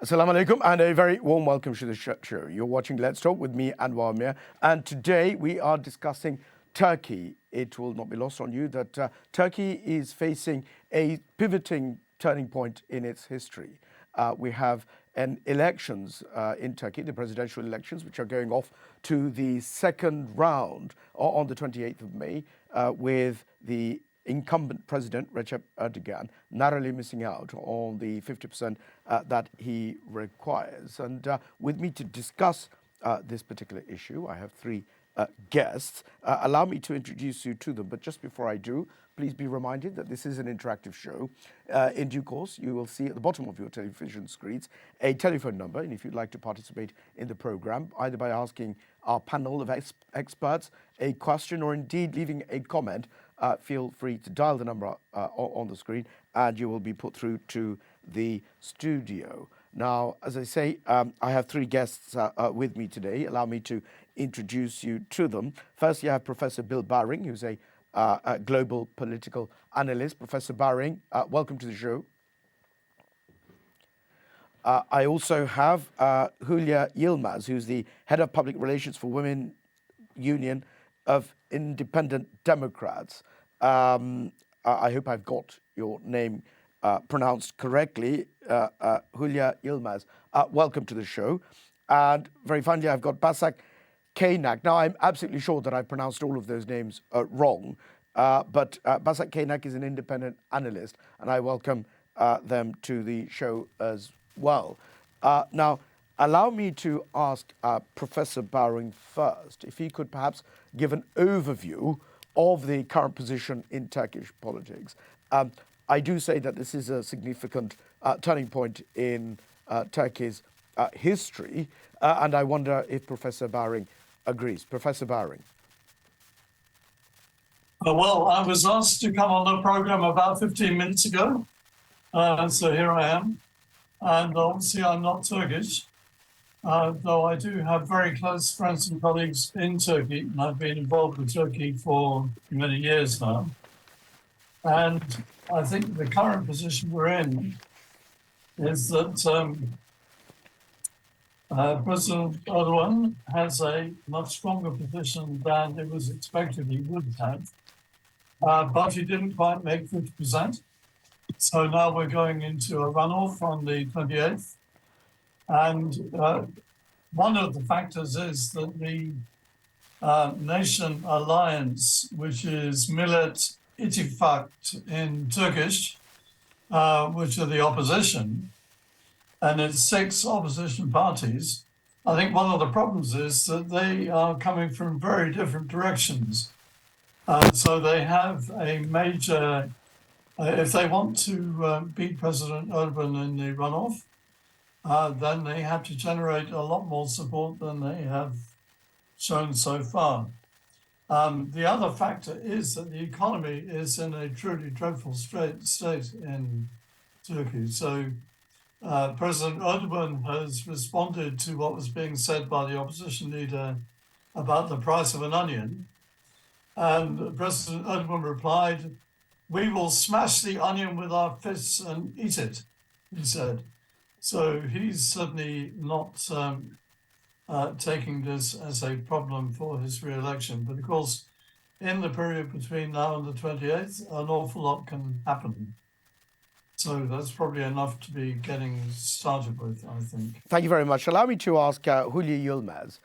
Assalamu alaikum and a very warm welcome to the show. You're watching Let's Talk with me, Anwar Mir, and today we are discussing Turkey. It will not be lost on you that Turkey is facing a pivoting turning point in its history. We have elections in Turkey, the presidential elections, which are going off to the second round on the 28th of May, with the incumbent president Recep Erdogan narrowly missing out on the 50% that he requires. And with me to discuss this particular issue, I have three guests. Allow me to introduce you to them, but just before I do, please be reminded that this is an interactive show. In due course, you will see at the bottom of your television screens a telephone number, and if you'd like to participate in the program, either by asking our panel of experts a question or indeed leaving a comment, feel free to dial the number on the screen and you will be put through to the studio. Now, as I say, I have three guests with me today. Allow me to introduce you to them. First, you have Professor Bill Baring, who's a global political analyst. Professor Baring, welcome to the show. I also have Julia Yilmaz, who's the head of public relations for Women Union of Independent Democrats. I hope I've got your name pronounced correctly. Julia Yilmaz, welcome to the show. And very finally, I've got Basak Kaynak. Now, I'm absolutely sure that I've pronounced all of those names wrong, but Basak Kaynak is an independent analyst, and I welcome them to the show as well. Now, allow me to ask Professor Baring first, if he could perhaps give an overview of the current position in Turkish politics. I do say that this is a significant turning point in Turkey's history, and I wonder if Professor Baring agrees. Professor Baring. Well, I was asked to come on the program about 15 minutes ago, so here I am. And obviously I'm not Turkish, though I do have very close friends and colleagues in Turkey, and I've been involved with Turkey for many years now. And I think the current position we're in is that President Erdogan has a much stronger position than it was expected he would have, but he didn't quite make 50%. So now we're going into a runoff on the 28th. And one of the factors is that the Nation Alliance, which is Millet İttifak in Turkish, which are the opposition, and it's 6 opposition parties. I think one of the problems is that they are coming from very different directions. So they have a major... if they want to beat President Erdogan in the runoff, then they have to generate a lot more support than they have shown so far. The other factor is that the economy is in a truly dreadful state in Turkey. So President Erdogan has responded to what was being said by the opposition leader about the price of an onion. And President Erdogan replied, "We will smash the onion with our fists and eat it," he said. So he's certainly not taking this as a problem for his re-election. But of course, in the period between now and the 28th, an awful lot can happen. So that's probably enough to be getting started with, I think. Thank you very much. Allow me to ask Julia Yilmaz,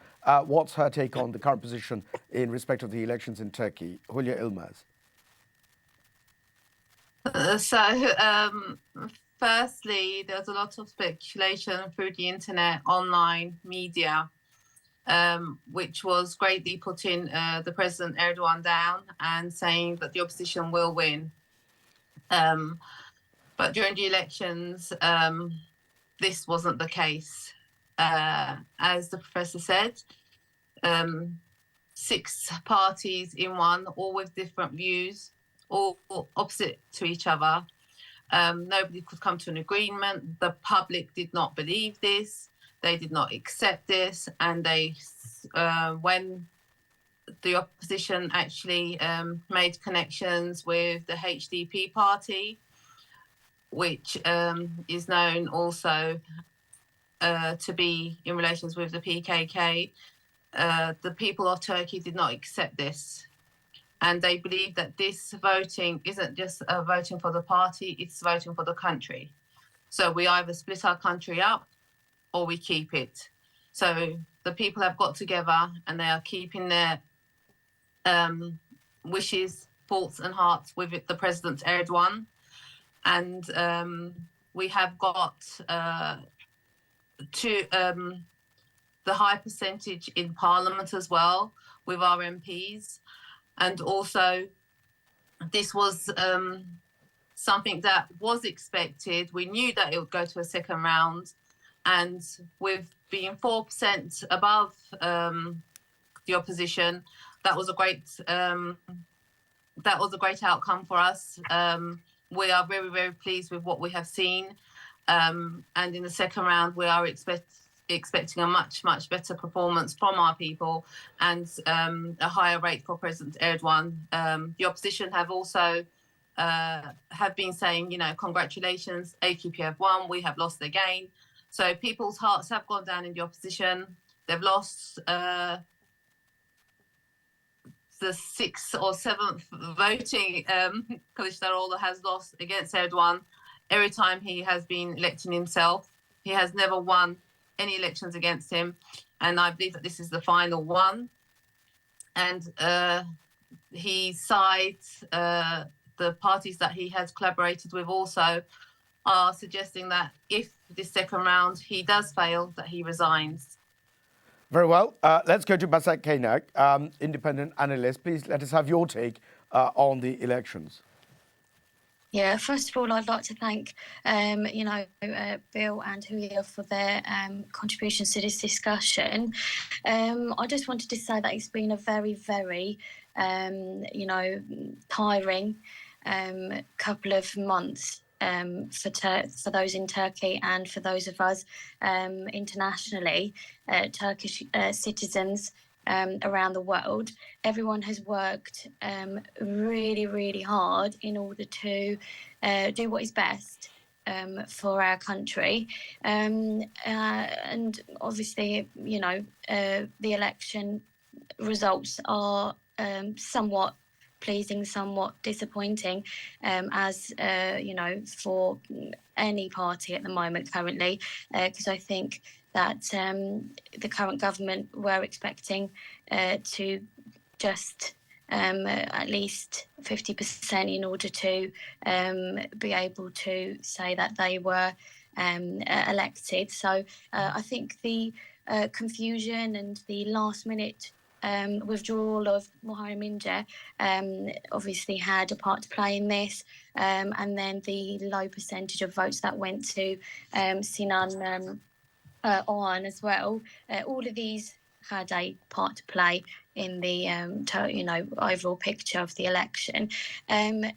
what's her take on the current position in respect of the elections in Turkey? Julia Yilmaz. Firstly, there's a lot of speculation through the internet, online media, which was greatly putting the President Erdogan down and saying that the opposition will win. But during the elections, this wasn't the case. As the professor said, 6 parties in one, all with different views, all opposite to each other. Nobody could come to an agreement. The public did not believe this. They did not accept this. And when the opposition actually made connections with the HDP party, which is known also to be in relations with the PKK. The people of Turkey did not accept this. And they believe that this voting isn't just voting for the party, it's voting for the country. So we either split our country up or we keep it. So the people have got together and they are keeping their wishes, thoughts and hearts with the President Erdogan. And we have got the high percentage in Parliament as well with our MPs. And also, this was something that was expected. We knew that it would go to a second round. And with being 4% above the opposition, that was a great outcome for us. We are very, very pleased with what we have seen. And in the second round, we are expecting a much, much better performance from our people and a higher rate for President Erdogan. The opposition have also have been saying, you know, congratulations, AKP have won, we have lost again. So people's hearts have gone down in the opposition. They've lost the 6th or 7th voting. Kılıçdaroğlu has lost against Erdogan every time he has been electing himself. He has never won any elections against him. And I believe that this is the final one. And he sides, the parties that he has collaborated with also are suggesting that if this second round he does fail, that he resigns. Very well. Let's go to Basak Kaynak, independent analyst. Please let us have your take on the elections. Yeah, first of all, I'd like to thank, Bill and Huya for their contributions to this discussion. I just wanted to say that it's been a very, very, tiring couple of months for those in Turkey and for those of us internationally, Turkish citizens around the world. Everyone has worked really, really hard in order to do what is best for our country. And obviously, the election results are somewhat pleasing, somewhat disappointing, as for any party at the moment currently, because I think that the current government were expecting to just at least 50% in order to be able to say that they were elected. So I think the confusion and the last minute withdrawal of Muharrem İnce obviously had a part to play in this, and then the low percentage of votes that went to Sinan Oğan as well. All of these had a part to play in the overall picture of the election. There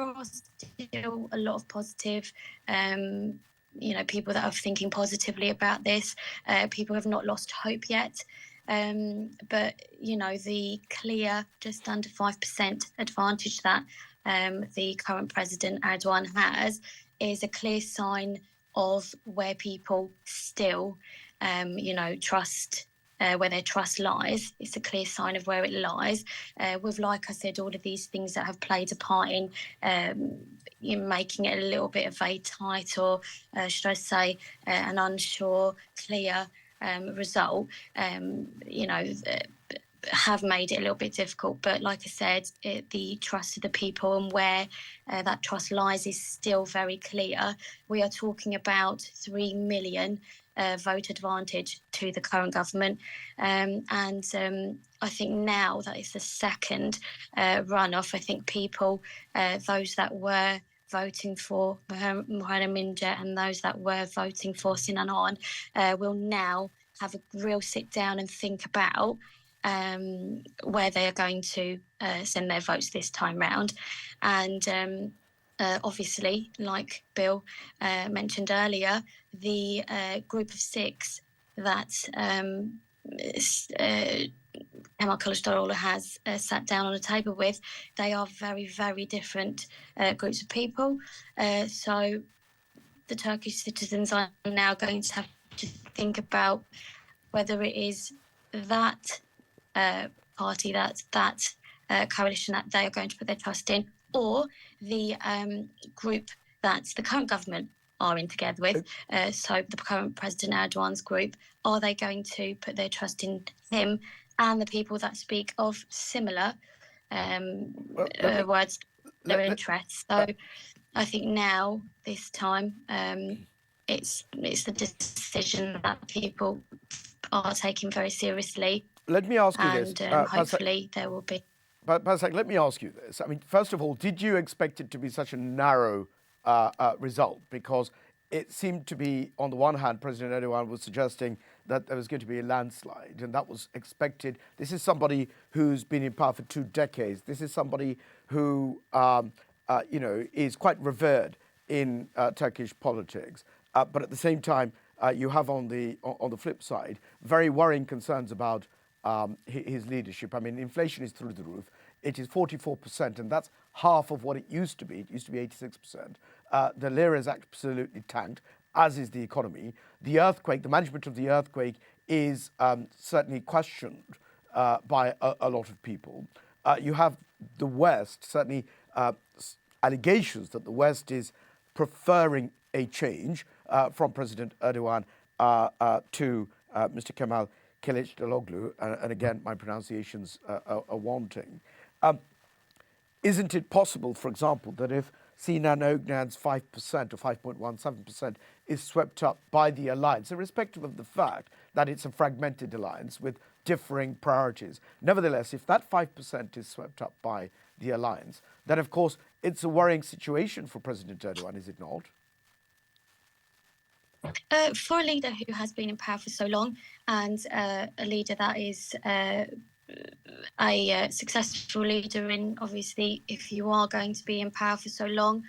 are still a lot of positive people that are thinking positively about this. People have not lost hope yet. But the clear just under 5% advantage that the current president Erdogan has is a clear sign of where people still trust, where their trust lies. It's a clear sign of where it lies, with, like I said, all of these things that have played a part in making it a little bit of a tight, or should I say an unsure, clear result, have made it a little bit difficult. But like I said, the trust of the people and where that trust lies is still very clear. We are talking about 3 million vote advantage to the current government. And I think now that it's the second runoff, I think people, those that were voting for Muharrem İnce and those that were voting for Sinan Oğan will now have a real sit down and think about where they are going to send their votes this time round. And obviously, like Bill mentioned earlier, the group of 6 that Kemal Kılıçdaroğlu has sat down on a table with, they are very, very different groups of people. So the Turkish citizens are now going to have to think about whether it is that party, that coalition that they are going to put their trust in, or the group that the current government are in together with. So the current President Erdogan's group, are they going to put their trust in him and the people that speak of similar words, their interests? So I think now, this time, it's the decision that people are taking very seriously. Let me ask you this. And hopefully there will be. But Pasek, let me ask you this. I mean, first of all, did you expect it to be such a narrow result? Because it seemed to be, on the one hand, President Erdogan was suggesting that there was going to be a landslide, and that was expected. This is somebody who's been in power for 2 decades. This is somebody who, is quite revered in Turkish politics. But at the same time, you have on the flip side very worrying concerns about his leadership. I mean, inflation is through the roof. It is 44%, and that's half of what it used to be. It used to be 86%. The lira is absolutely tanked, as is the economy. The earthquake, the management of the earthquake is certainly questioned by a lot of people. You have the West, certainly allegations that the West is preferring a change from President Erdogan to Mr. Kemal Kılıçdaroğlu, and again, my pronunciations are wanting. Isn't it possible, for example, that if Sinan Ognan's 5% or 5.17% is swept up by the alliance, irrespective of the fact that it's a fragmented alliance with differing priorities, nevertheless, if that 5% is swept up by the alliance, then of course it's a worrying situation for President Erdogan, is it not? For a leader who has been in power for so long, and a leader that is a successful leader, in obviously, if you are going to be in power for so long,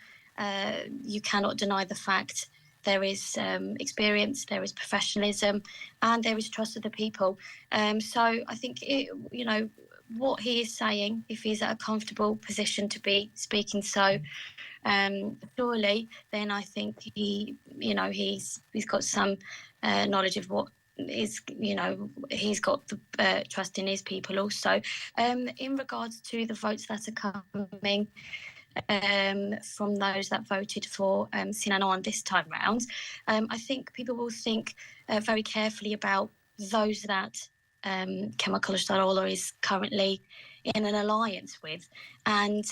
you cannot deny the fact there is experience, there is professionalism, and there is trust of the people. So I think what he is saying, if he's at a comfortable position to be speaking so surely, then I think he's got some knowledge of what is, he's got the trust in his people also. In regards to the votes that are coming from those that voted for Sinan Oğan this time round, I think people will think very carefully about those that Kemal Kılıçdaroğlu is currently in an alliance with, and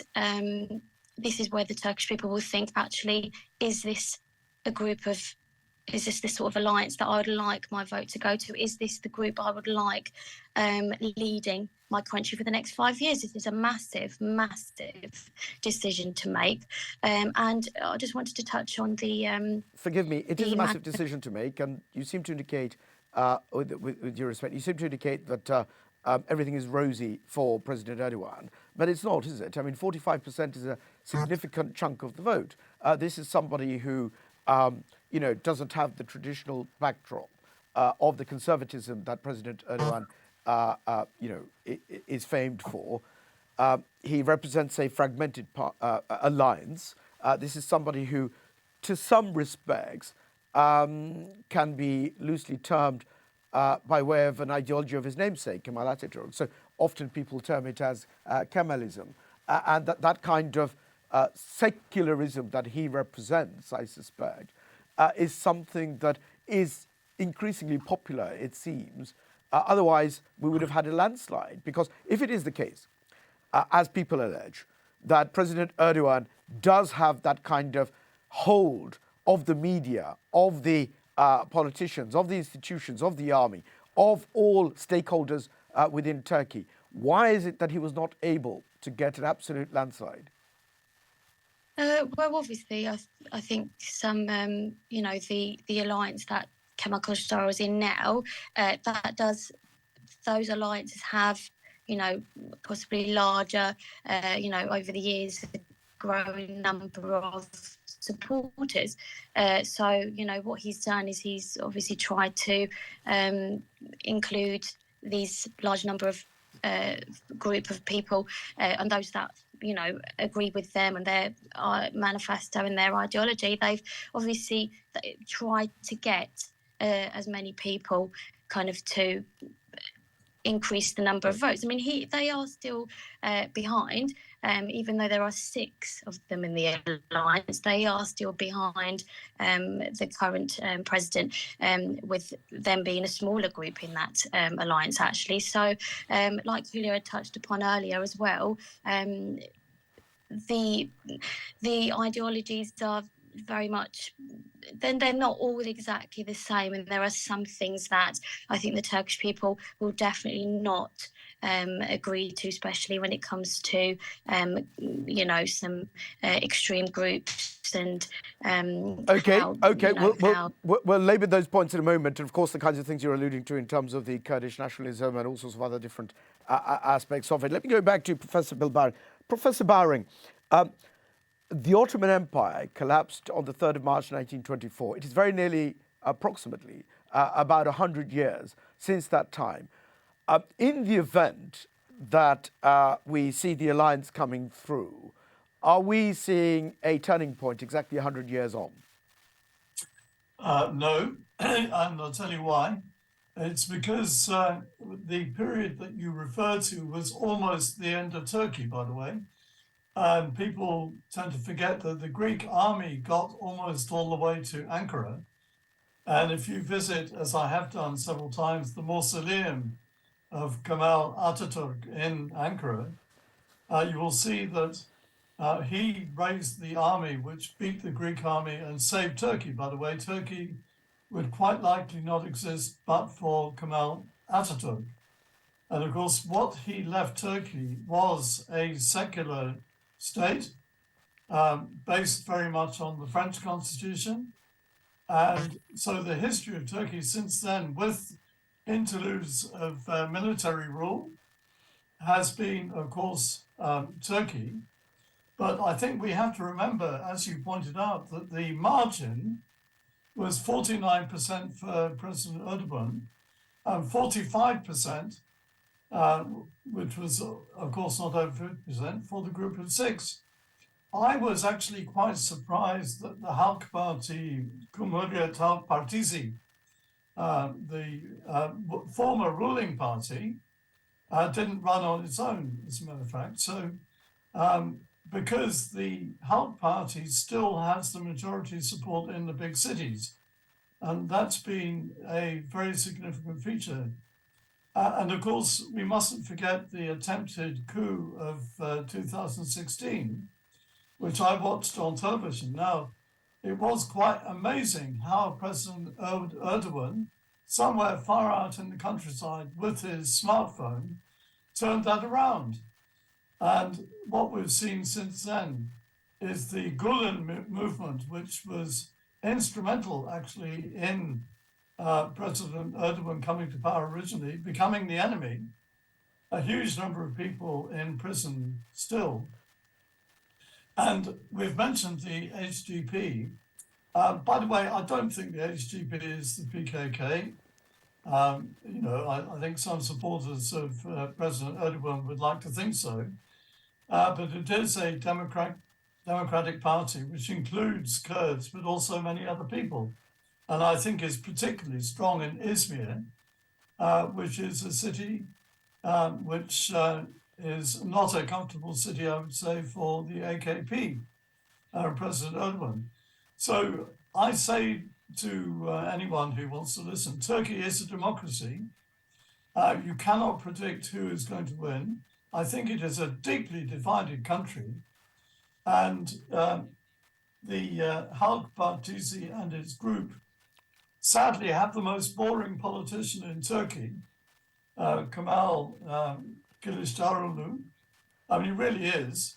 this is where the Turkish people will think, actually, is this this sort of alliance that I would like my vote to go to? Is this the group I would like leading my country for the next 5 years? This is a massive, massive decision to make. And I just wanted to touch on the... Forgive me, it is a massive decision to make, and you seem to indicate, with your respect, you seem to indicate that everything is rosy for President Erdogan. But it's not, is it? I mean, 45% is a significant chunk of the vote. This is somebody who, doesn't have the traditional backdrop of the conservatism that President Erdogan, is famed for. He represents a fragmented alliance. This is somebody who, to some respects, can be loosely termed by way of an ideology of his namesake, Kemal Atatürk. So often people term it as Kemalism. And that kind of secularism that he represents, I suspect, is something that is increasingly popular, it seems. Otherwise, we would have had a landslide. Because if it is the case, as people allege, that President Erdogan does have that kind of hold of the media, of the politicians, of the institutions, of the army, of all stakeholders within Turkey, why is it that he was not able to get an absolute landslide? Well, obviously, I think some, the alliance that Kemal Kılıçdaroğlu is in now, those alliances have, possibly larger, over the years, a growing number of supporters. So, what he's done is he's obviously tried to include these large number of group of people and those that agree with them and their manifesto and their ideology. They've obviously tried to get as many people kind of to increase the number of votes. I mean, they are still behind, even though there are 6 of them in the alliance. They are still behind the current president, with them being a smaller group in that alliance, actually. So, like Julia had touched upon earlier as well, the ideologies are very much, then they're not all exactly the same, and there are some things that I think the Turkish people will definitely not agree to, especially when it comes to some extreme groups and We'll labour those points in a moment, and of course the kinds of things you're alluding to in terms of the Kurdish nationalism and all sorts of other different aspects of it. Let me go back to Professor Bilbari. Professor Bowring, the Ottoman Empire collapsed on the 3rd of March 1924. It is very nearly, approximately, about 100 years since that time. In the event that we see the alliance coming through, are we seeing a turning point exactly 100 years on? No, and I'll tell you why. It's because the period that you referred to was almost the end of Turkey, by the way. People tend to forget that the Greek army got almost all the way to Ankara. And if you visit, as I have done several times, the mausoleum of Kemal Atatürk in Ankara, you will see that he raised the army which beat the Greek army and saved Turkey. By the way, Turkey would quite likely not exist but for Kemal Atatürk. And of course, what he left Turkey was a secular state based very much on the French constitution. And so the history of Turkey since then, with interludes of military rule, has been, of course, Turkey. But I think we have to remember, as you pointed out, that the margin was 49% for President Erdogan and 45%, which was, of course, not over 50%, for the group of 6. I was actually quite surprised that the Halk Party, Cumhuriyet Halk Partisi, the former ruling party, didn't run on its own, as a matter of fact. So, because the Halk Party still has the majority support in the big cities, and that's been a very significant feature. And of course, we mustn't forget the attempted coup of 2016, which I watched on television. Now, it was quite amazing how President Erdogan, somewhere far out in the countryside with his smartphone, turned that around. And what we've seen since then is the Gulen movement, which was instrumental actually in President Erdogan coming to power originally, becoming the enemy, a huge number of people in prison still. And we've mentioned the HDP. By the way, I don't think the HDP is the PKK. I think some supporters of President Erdogan would like to think so. But it is a democratic party, which includes Kurds, but also many other people. And I think is particularly strong in Izmir, which is a city which is not a comfortable city, I would say, for the AKP, President Erdogan. So I say to anyone who wants to listen, Turkey is a democracy. You cannot predict who is going to win. I think it is a deeply divided country. And the Halk Partisi and its group sadly have the most boring politician in Turkey, Kemal Kılıçdaroğlu. I mean, he really is.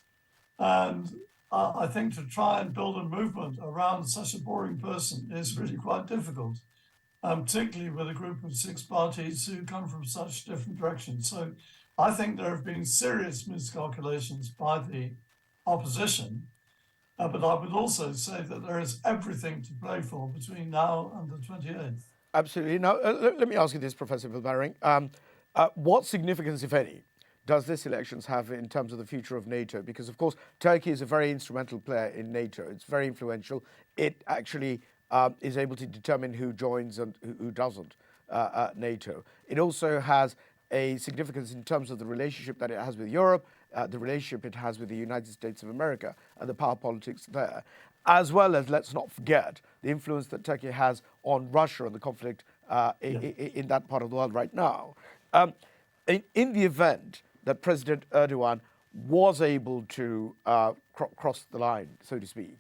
And I think to try and build a movement around such a boring person is really quite difficult, particularly with a group of 6 parties who come from such different directions. So I think there have been serious miscalculations by the opposition. But I would also say that there is everything to play for between now and the 28th. Absolutely. Now, let me ask you this, Professor Bilbari. What significance, if any, does this elections have in terms of the future of NATO? Because, of course, Turkey is a very instrumental player in NATO. It's very influential. It actually is able to determine who joins and who doesn't NATO. It also has a significance in terms of the relationship that it has with Europe, the relationship it has with the United States of America and the power politics there, as well as, let's not forget, the influence that Turkey has on Russia and the conflict in that part of the world right now. In the event that President Erdogan was able to cross the line, so to speak,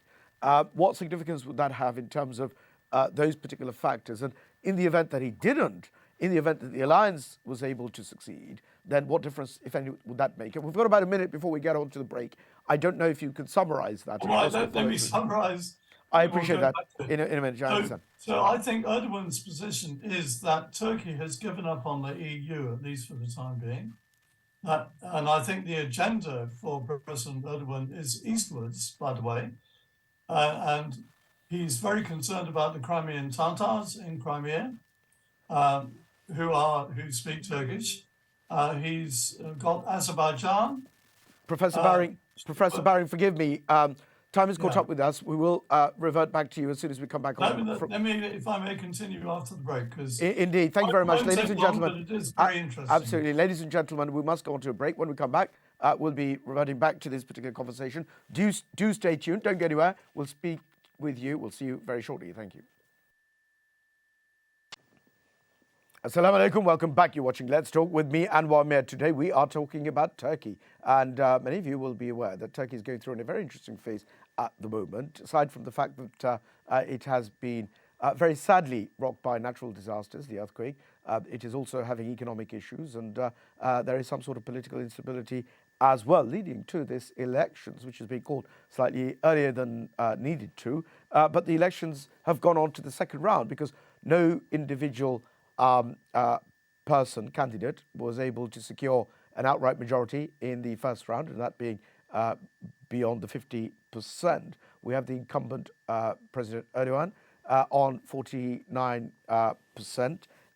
what significance would that have in terms of those particular factors? And in the event that he didn't, in the event that the alliance was able to succeed, then what difference, if any, would that make? And we've got about a minute before we get on to the break. I don't know if you could summarize that. Well, let me summarize. I appreciate that in a minute. I understand. So I think Erdogan's position is that Turkey has given up on the EU, at least for the time being. And I think the agenda for President Erdogan is eastwards, by the way. And he's very concerned about the Crimean Tatars in Crimea, who speak Turkish. He's got Azerbaijan. Professor Baring, forgive me. Time has caught up with us. We will revert back to you as soon as we come back on. Let me, if I may, continue after the break, because indeed. Thank you very much, ladies and gentlemen. It is very interesting. Absolutely, ladies and gentlemen. We must go on to a break. When we come back, we'll be reverting back to this particular conversation. Do stay tuned. Don't go anywhere. We'll speak with you. We'll see you very shortly. Thank you. Assalamu alaikum, welcome back. You're watching Let's Talk with me, Anwar Mir. Today we are talking about Turkey. And many of you will be aware that Turkey is going through a very interesting phase at the moment, aside from the fact that it has been very sadly rocked by natural disasters, the earthquake. It is also having economic issues, and there is some sort of political instability as well, leading to this elections, which has been called slightly earlier than needed to. But the elections have gone on to the second round because no individual candidate was able to secure an outright majority in the first round, and that being beyond the 50%. We have the incumbent President Erdogan on 49%,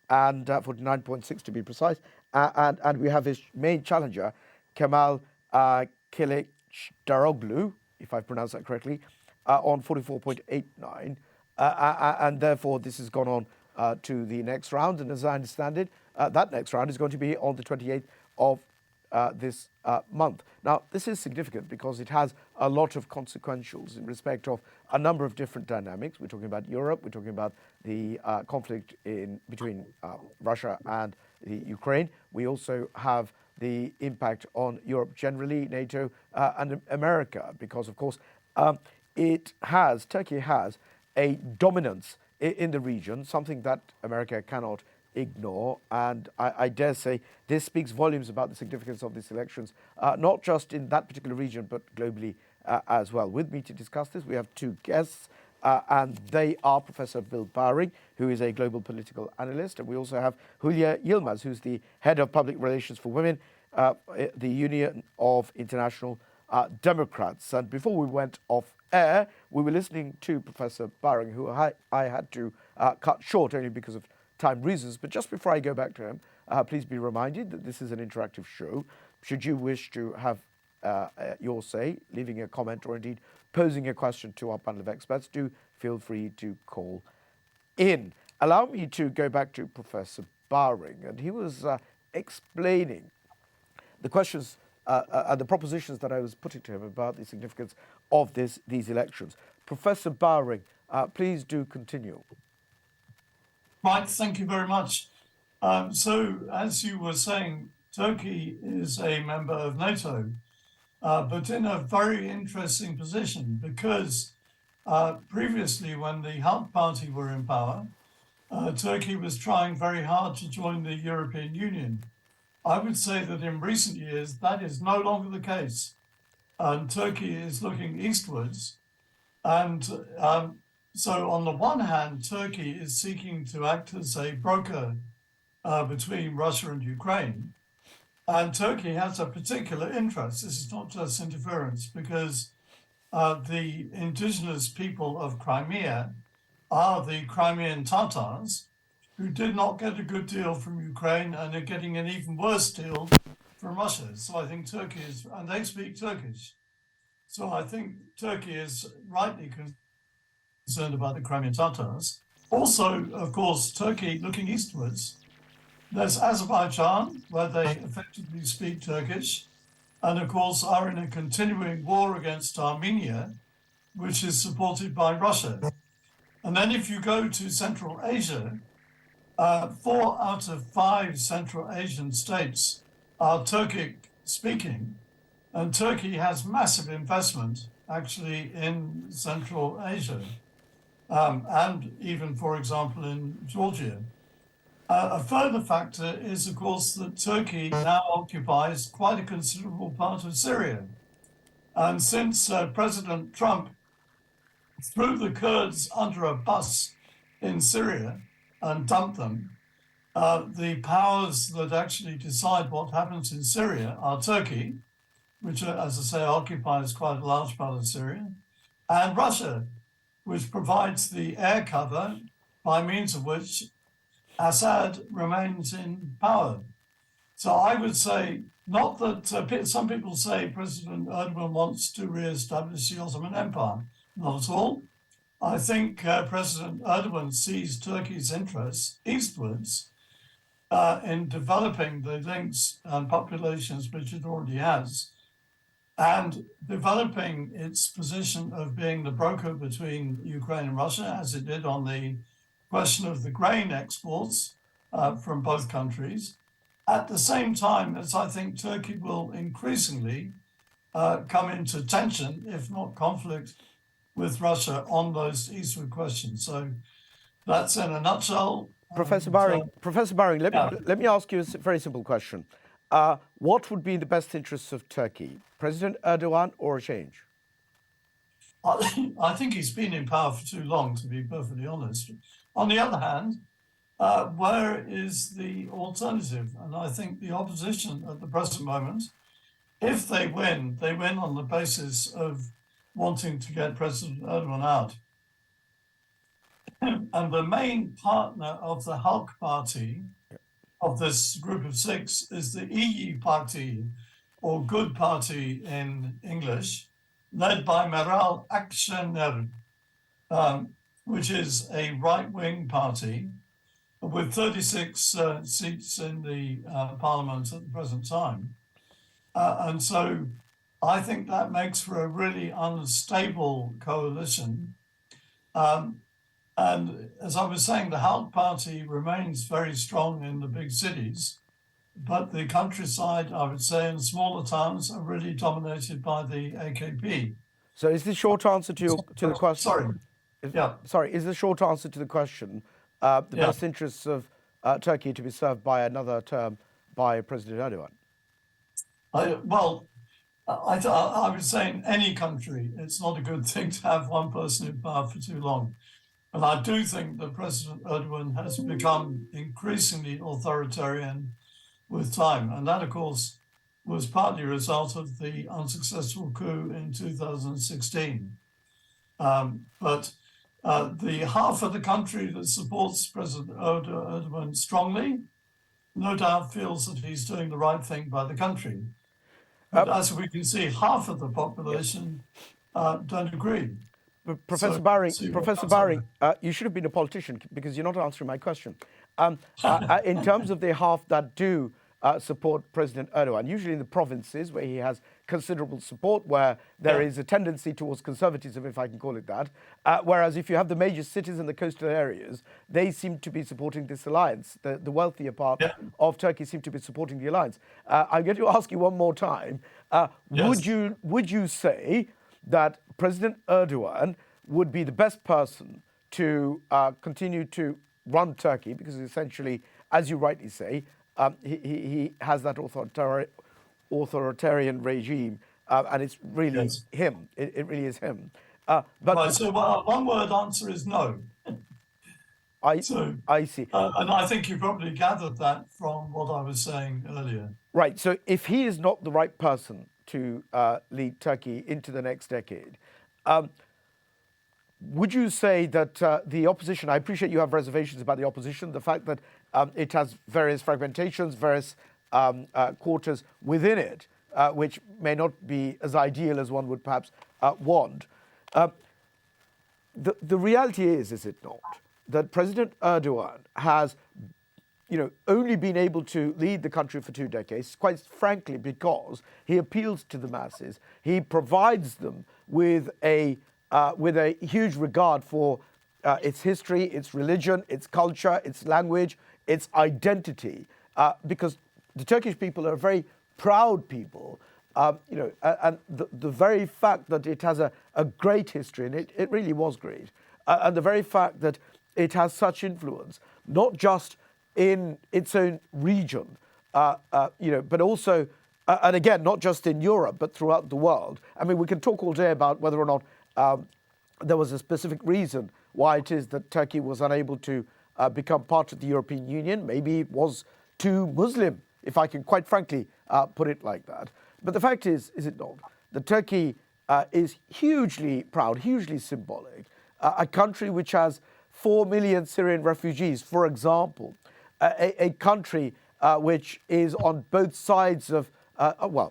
and 49.6 to be precise, and we have his main challenger, Kemal Kılıçdaroğlu, if I pronounced that correctly, on 44.89, and therefore this has gone on to the next round, and as I understand it, that next round is going to be on the 28th of this month. Now, this is significant because it has a lot of consequentials in respect of a number of different dynamics. We're talking about Europe, we're talking about the conflict between Russia and the Ukraine. We also have the impact on Europe generally, NATO, and America, because, of course, Turkey has a dominance in the region, something that America cannot ignore. And I dare say this speaks volumes about the significance of these elections, not just in that particular region, but globally as well. With me to discuss this, we have two guests, and they are Professor Bill Baring, who is a global political analyst, and we also have Hülya Yilmaz, who's the head of public relations for women, the Union of International Democrats. And before we went off air, we were listening to Professor Baring, who I had to cut short only because of time reasons. But just before I go back to him, please be reminded that this is an interactive show. Should you wish to have your say, leaving a comment or indeed posing a question to our panel of experts, do feel free to call in. Allow me to go back to Professor Baring, and he was explaining the questions and the propositions that I was putting to him about the significance of these elections. Professor Baring, please do continue. Right, thank you very much. So, as you were saying, Turkey is a member of NATO, but in a very interesting position because previously, when the Halk Party were in power, Turkey was trying very hard to join the European Union. I would say that in recent years, that is no longer the case. Turkey is looking eastwards. And so on the one hand, Turkey is seeking to act as a broker between Russia and Ukraine. And Turkey has a particular interest. This is not just interference, because the indigenous people of Crimea are the Crimean Tatars, who did not get a good deal from Ukraine and are getting an even worse deal from Russia. So I think Turkey is, and they speak Turkish. So I think Turkey is rightly concerned about the Crimean Tatars. Also, of course, Turkey looking eastwards. There's Azerbaijan, where they effectively speak Turkish, and of course are in a continuing war against Armenia, which is supported by Russia. And then if you go to Central Asia, 4 out of 5 Central Asian states are Turkic speaking, and Turkey has massive investment actually in Central Asia, and even, for example, in Georgia. A further factor is, of course, that Turkey now occupies quite a considerable part of Syria. And since President Trump threw the Kurds under a bus in Syria and dumped them, the powers that actually decide what happens in Syria are Turkey, which, as I say, occupies quite a large part of Syria, and Russia, which provides the air cover by means of which Assad remains in power. So I would say, not that some people say President Erdogan wants to re-establish the Ottoman Empire. Not at all. I think President Erdogan sees Turkey's interests eastwards in developing the links and populations which it already has, and developing its position of being the broker between Ukraine and Russia, as it did on the question of the grain exports from both countries, at the same time as I think Turkey will increasingly come into tension, if not conflict, with Russia on those eastward questions. So that's in a nutshell. Professor Baring, let me ask you a very simple question. What would be in the best interests of Turkey, President Erdogan or a change? I think he's been in power for too long, to be perfectly honest. On the other hand, where is the alternative? And I think the opposition at the present moment, if they win on the basis of wanting to get President Erdogan out. And the main partner of the Halk Party, of this group of 6, is the EU Party, or Good Party in English, led by Meral Akşener, which is a right-wing party with 36 seats in the parliament at the present time. And so I think that makes for a really unstable coalition. And as I was saying, the Halk Party remains very strong in the big cities, but the countryside, I would say, in smaller towns are really dominated by the AKP. So is the short answer to the question? Sorry. Is the short answer to the question the best interests of Turkey to be served by another term by President Erdogan? I would say in any country, it's not a good thing to have one person in power for too long. And I do think that President Erdogan has become increasingly authoritarian with time. And that, of course, was partly a result of the unsuccessful coup in 2016. But the half of the country that supports President Erdogan strongly, no doubt feels that he's doing the right thing by the country. But as we can see, half of the population don't agree. Professor Baring, you should have been a politician because you're not answering my question. In terms of the half that do support President Erdogan, usually in the provinces where he has considerable support, where there is a tendency towards conservatism, if I can call it that, whereas if you have the major cities and the coastal areas, they seem to be supporting this alliance. The wealthier part of Turkey seem to be supporting the alliance. I'm going to ask you one more time. Would you say that President Erdogan would be the best person to continue to run Turkey, because essentially, as you rightly say, he has that authoritarian regime, and it's really him. It really is him. So one word answer is no. I see. And I think you probably gathered that from what I was saying earlier. Right. So if he is not the right person to lead Turkey into the next decade, would you say that the opposition, I appreciate you have reservations about the opposition, the fact that it has various fragmentations, various quarters within it, which may not be as ideal as one would perhaps want. The reality is it not, that President Erdogan has, only been able to lead the country for 2 decades, quite frankly, because he appeals to the masses. He provides them with a huge regard for its history, its religion, its culture, its language, its identity, because the Turkish people are a very proud people. And the very fact that it has a great history, and it really was great, and the very fact that it has such influence, not just in its own region, but also, and again, not just in Europe, but throughout the world. I mean, we can talk all day about whether or not there was a specific reason why it is that Turkey was unable to become part of the European Union. Maybe it was too Muslim, if I can quite frankly put it like that. But the fact is it not, that Turkey is hugely proud, hugely symbolic, a country which has 4 million Syrian refugees, for example, a country which is on both sides of,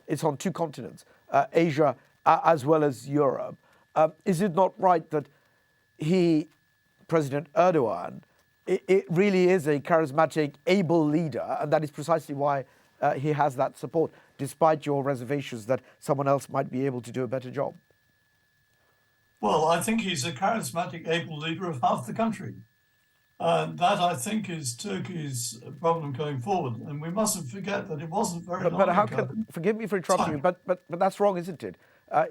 it's on 2 continents, Asia as well as Europe. Is it not right that President Erdogan, it really is a charismatic, able leader, and that is precisely why he has that support, despite your reservations that someone else might be able to do a better job? Well, I think he's a charismatic, able leader of half the country. That, I think, is Turkey's problem going forward. And we mustn't forget that it wasn't very long how ago. Forgive me for interrupting you, but that's wrong, isn't it?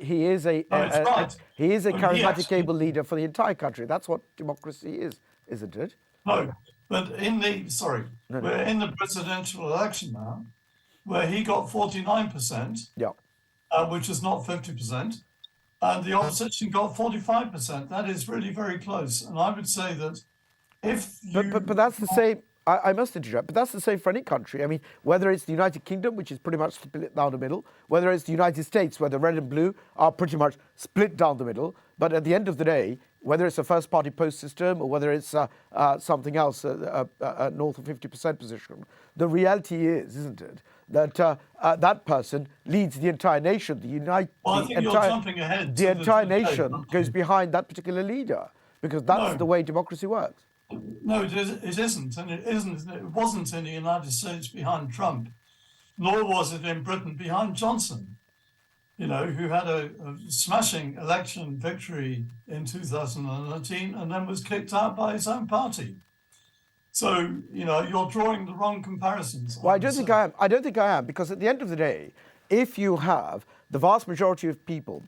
He is a charismatic, able leader for the entire country. That's what democracy is, isn't it? No, but we're in the presidential election now, where he got 49%, which is not 50%, and the opposition got 45%. That is really very close. And I would say that if you... But that's the same. I must interrupt, but that's the same for any country. I mean, whether it's the United Kingdom, which is pretty much split down the middle, whether it's the United States, where the red and blue are pretty much split down the middle, but at the end of the day, whether it's a first-party post system or whether it's something else, north of 50% position, the reality is, isn't it, that that person leads the entire nation. The entire nation goes behind that particular leader, because that's the way democracy works. No, it isn't, and it wasn't in the United States behind Trump, nor was it in Britain behind Johnson, who had a smashing election victory in 2019 and then was kicked out by his own party. So, you're drawing the wrong comparisons. Well, I don't think I am. I don't think I am, because at the end of the day, if you have the vast majority of people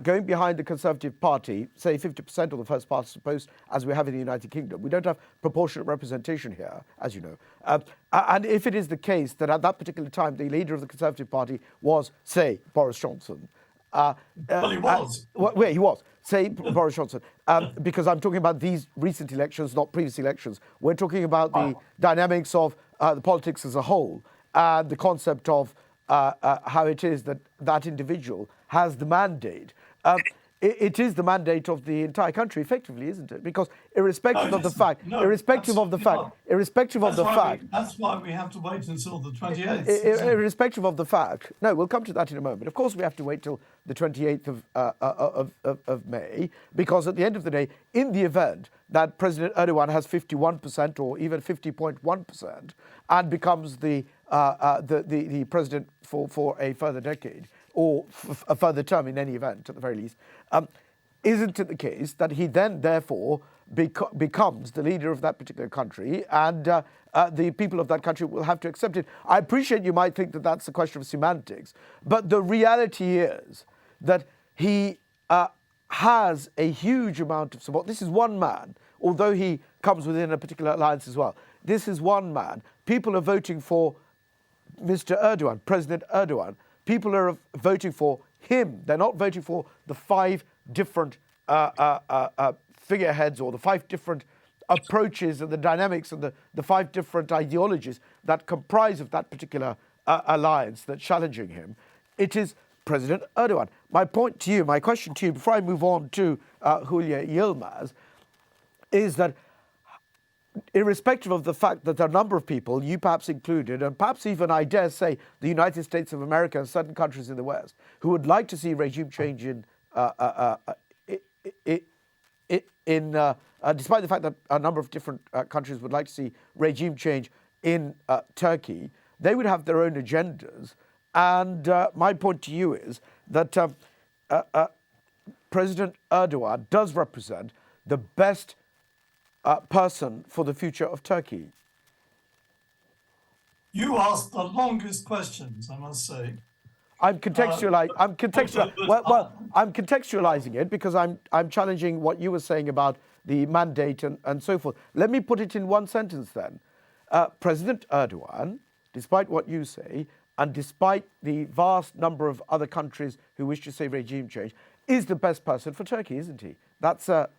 going behind the Conservative Party, say 50% of the first past the post, as we have in the United Kingdom, we don't have proportionate representation here, as you know. And if it is the case that at that particular time the leader of the Conservative Party was, say, Boris Johnson. Well, he was. He was. Say Boris Johnson, because I'm talking about these recent elections, not previous elections. We're talking about the dynamics of the politics as a whole, and the concept of how it is that that individual has the mandate. It is the mandate of the entire country, effectively, isn't it? Because irrespective of the fact, that's why we have to wait until the 28th. Irrespective of the fact, no, we'll come to that in a moment. Of course, we have to wait till the 28th of May, because at the end of the day, in the event that President Erdogan has 51% or even 50.1% and becomes the president for a further decade, or a further term in any event, at the very least, isn't it the case that he then, therefore, becomes the leader of that particular country, and the people of that country will have to accept it? I appreciate you might think that that's a question of semantics, but the reality is that he has a huge amount of support. This is one man, although he comes within a particular alliance as well. This is one man. People are voting for Mr. Erdogan, President Erdogan. People are voting for him. They're not voting for the 5 different figureheads or the 5 different approaches and the dynamics and the 5 different ideologies that comprise of that particular alliance that's challenging him. It is President Erdogan. My question to you, before I move on to Julia Yilmaz, is that irrespective of the fact that there are a number of people, you perhaps included, and perhaps even, I dare say, the United States of America and certain countries in the West, who would like to see regime change despite the fact that a number of different countries would like to see regime change in Turkey, they would have their own agendas. And my point to you is that President Erdogan does represent the best person for the future of Turkey. You asked the longest questions, I must say. I'm contextualizing it because I'm challenging what you were saying about the mandate and so forth. Let me put it in one sentence then. President Erdogan, despite what you say, and despite the vast number of other countries who wish to see regime change, is the best person for Turkey, isn't he? That's a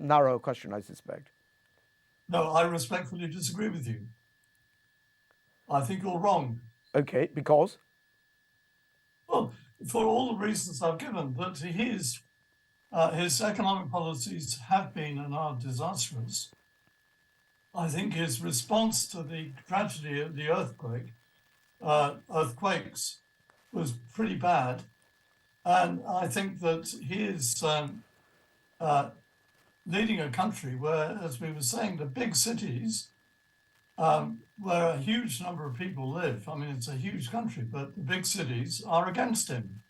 narrow question, I suspect. No, I respectfully disagree with you. I think you're wrong. Okay, because? Well, for all the reasons I've given, that his economic policies have been and are disastrous. I think his response to the tragedy of the earthquakes was pretty bad. And I think that he is leading a country where, as we were saying, the big cities, where a huge number of people live, I mean, it's a huge country, but the big cities are against him.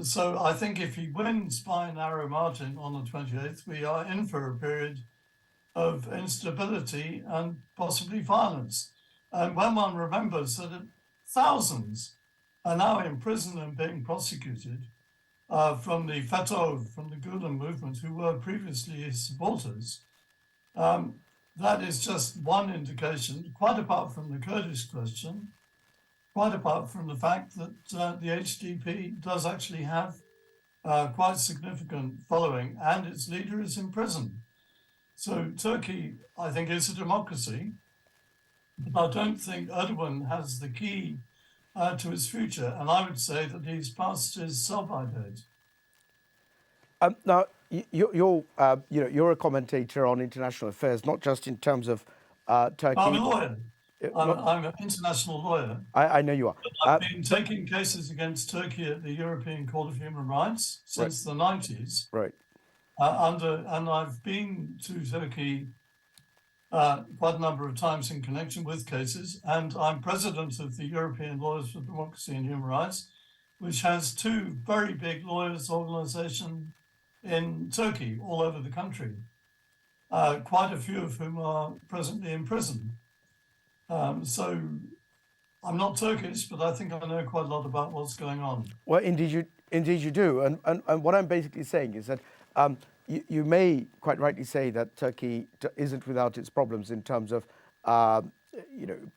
So I think if he wins by a narrow margin on the 28th, we are in for a period of instability and possibly violence. And when one remembers that thousands are now in prison and being prosecuted from the FETÖ, from the Gulen movement, who were previously his supporters, that is just one indication, quite apart from the Kurdish question, quite apart from the fact that the HDP does actually have quite significant following and its leader is in prison. So Turkey, I think, is a democracy, but I don't think Erdogan has the key to his future, and I would say that he's past his sell-by date. Now, you're a commentator on international affairs, not just in terms of Turkey. I'm a lawyer. I'm an international lawyer. I know you are. I've been taking cases against Turkey at the European Court of Human Rights since the 90s. Right. And I've been to Turkey quite a number of times in connection with cases, and I'm president of the European Lawyers for Democracy and Human Rights, which has two very big lawyers' organizations in Turkey, all over the country, quite a few of whom are presently in prison. So I'm not Turkish, but I think I know quite a lot about what's going on. Well, indeed you do. And what I'm basically saying is that you may quite rightly say that Turkey isn't without its problems in terms of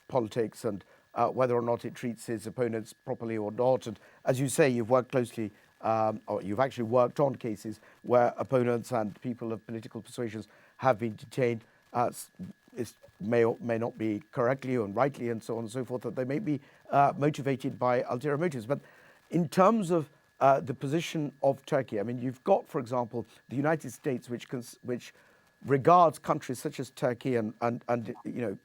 politics and whether or not it treats its opponents properly or not. And as you say, you've worked closely, or you've actually worked on cases where opponents and people of political persuasions have been detained. It may or may not be correctly and rightly and so on and so forth, that they may be motivated by ulterior motives. But in terms of the position of Turkey, I mean, you've got, for example, the United States, which regards countries such as Turkey and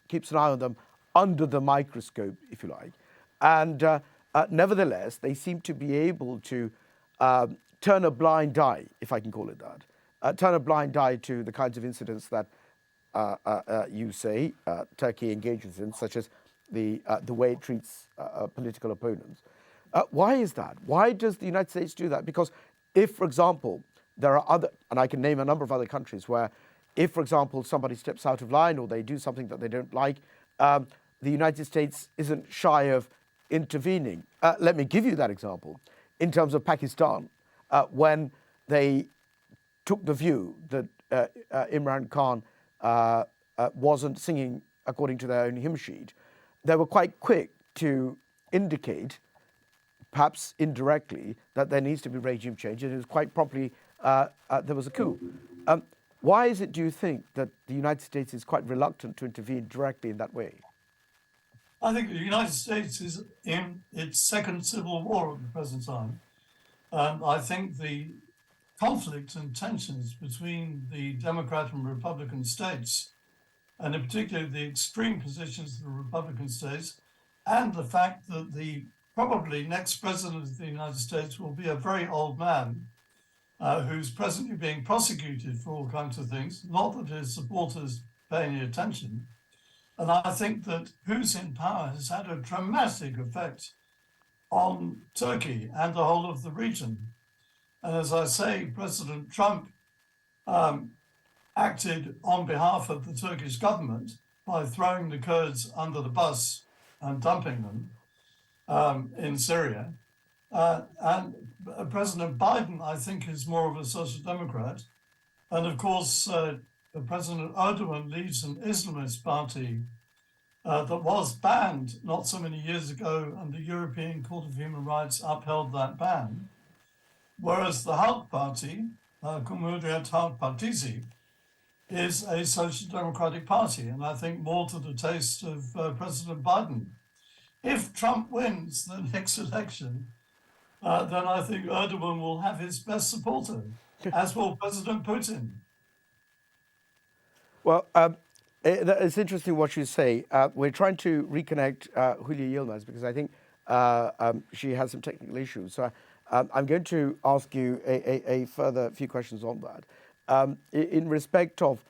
keeps an eye on them under the microscope, if you like. And nevertheless, they seem to be able to turn a blind eye, if I can call it that, turn a blind eye to the kinds of incidents that you say Turkey engages in, such as the way it treats political opponents. Why is that? Why does the United States do that? Because if, for example, there are other, and I can name a number of other countries where if, for example, somebody steps out of line or they do something that they don't like, the United States isn't shy of intervening. Let me give you that example. In terms of Pakistan, when they took the view that Imran Khan wasn't singing according to their own hymn sheet, they were quite quick to indicate, perhaps indirectly, that there needs to be regime change, and it was quite promptly there was a coup. Why is it, do you think, that the United States is quite reluctant to intervene directly in that way? I think the United States is in its second civil war at the present time. I think the conflicts and tensions between the Democrat and Republican states and in particular the extreme positions of the Republican states, and the fact that the probably next president of the United States will be a very old man who's presently being prosecuted for all kinds of things, not that his supporters pay any attention. And I think that who's in power has had a dramatic effect on Turkey and the whole of the region. And as I say, President Trump acted on behalf of the Turkish government by throwing the Kurds under the bus and dumping them in Syria. And President Biden, I think, is more of a social democrat. And of course, President Erdogan leads an Islamist party that was banned not so many years ago, and the European Court of Human Rights upheld that ban. Whereas the Halk Party, Cumhuriyet Halk Partisi, is a social democratic party, and I think more to the taste of President Biden. If Trump wins the next election, then I think Erdogan will have his best supporter, as will President Putin. Well, it's interesting what you say. We're trying to reconnect Julia Yilmaz because I think she has some technical issues. So I'm going to ask you a further few questions on that. In respect of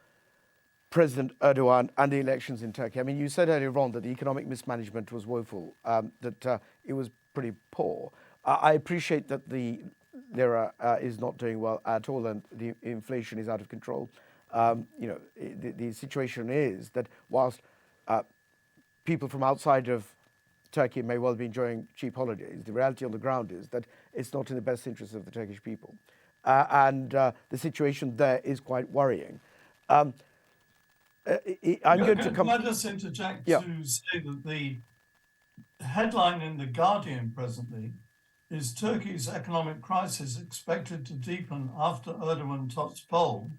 President Erdogan and the elections in Turkey, I mean, you said earlier on that the economic mismanagement was woeful, that it was pretty poor. I appreciate that the lira is not doing well at all and the inflation is out of control. The situation is that whilst people from outside of Turkey may well be enjoying cheap holidays, the reality on the ground is that it's not in the best interest of the Turkish people. And the situation there is quite worrying. I'm going to come... Can I just interject Yeah. to say that the headline in The Guardian presently is Turkey's economic crisis expected to deepen after Erdogan tops poll.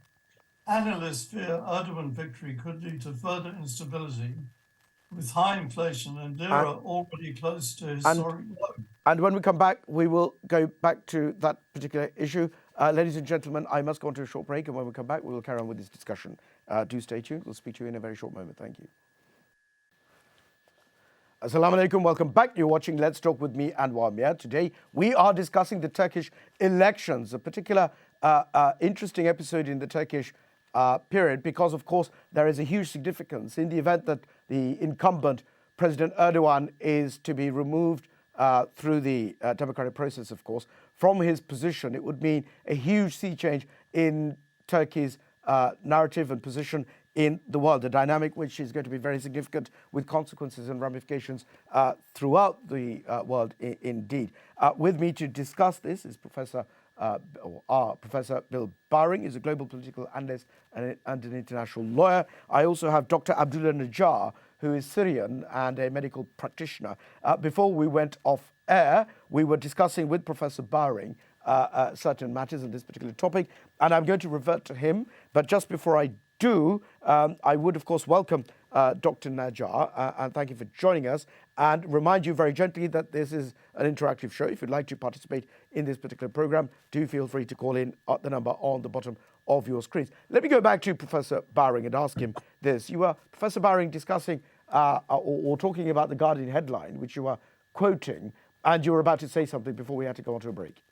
Analysts fear Erdogan victory could lead to further instability with high inflation and lira already close to historic low. And when we come back, we will go back to that particular issue. Ladies and gentlemen, I must go on to a short break, and when we come back, we will carry on with this discussion. Do stay tuned. We'll speak to you in a very short moment. Thank you. Assalamu alaikum. Welcome back. You're watching Let's Talk with me, Anwar Mir. Today, we are discussing the Turkish elections, a particular interesting episode in the Turkish period, because, of course, there is a huge significance in the event that the incumbent President Erdogan is to be removed through the democratic process, of course, from his position. It would mean a huge sea change in Turkey's narrative and position in the world, a dynamic which is going to be very significant with consequences and ramifications throughout the world indeed. With me to discuss this is Professor Bill Baring. Is a global political analyst and an international lawyer. I also have Dr. Abdullah Najjar, who is Syrian and a medical practitioner. Before we went off air, we were discussing with Professor Baring certain matters on this particular topic, and I'm going to revert to him. But just before I do, I would, of course, welcome Dr. Najjar, and thank you for joining us, and remind you very gently that this is an interactive show. If you'd like to participate in this particular program, do feel free to call in at the number on the bottom of your screens. Let me go back to Professor Baring and ask him this. You were, Professor Baring, discussing or talking about the Guardian headline, which you were quoting, and you were about to say something before we had to go on to a break.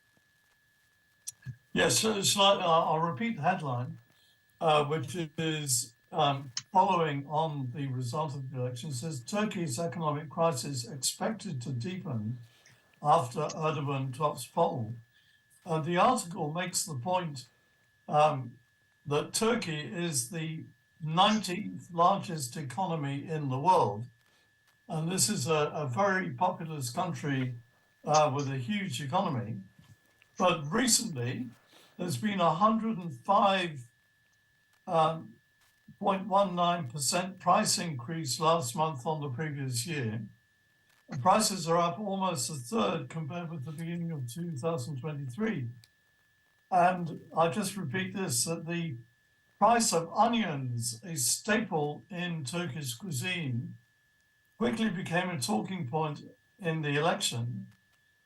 Yes, so I'll repeat the headline, which is following on the result of the election. It says Turkey's economic crisis expected to deepen after Erdogan tops poll. The article makes the point that Turkey is the 19th largest economy in the world. And this is a very populous country with a huge economy. But recently, there's been 105.19% price increase last month on the previous year. The prices are up almost a third compared with the beginning of 2023. And I just repeat this, that the price of onions, a staple in Turkish cuisine, quickly became a talking point in the election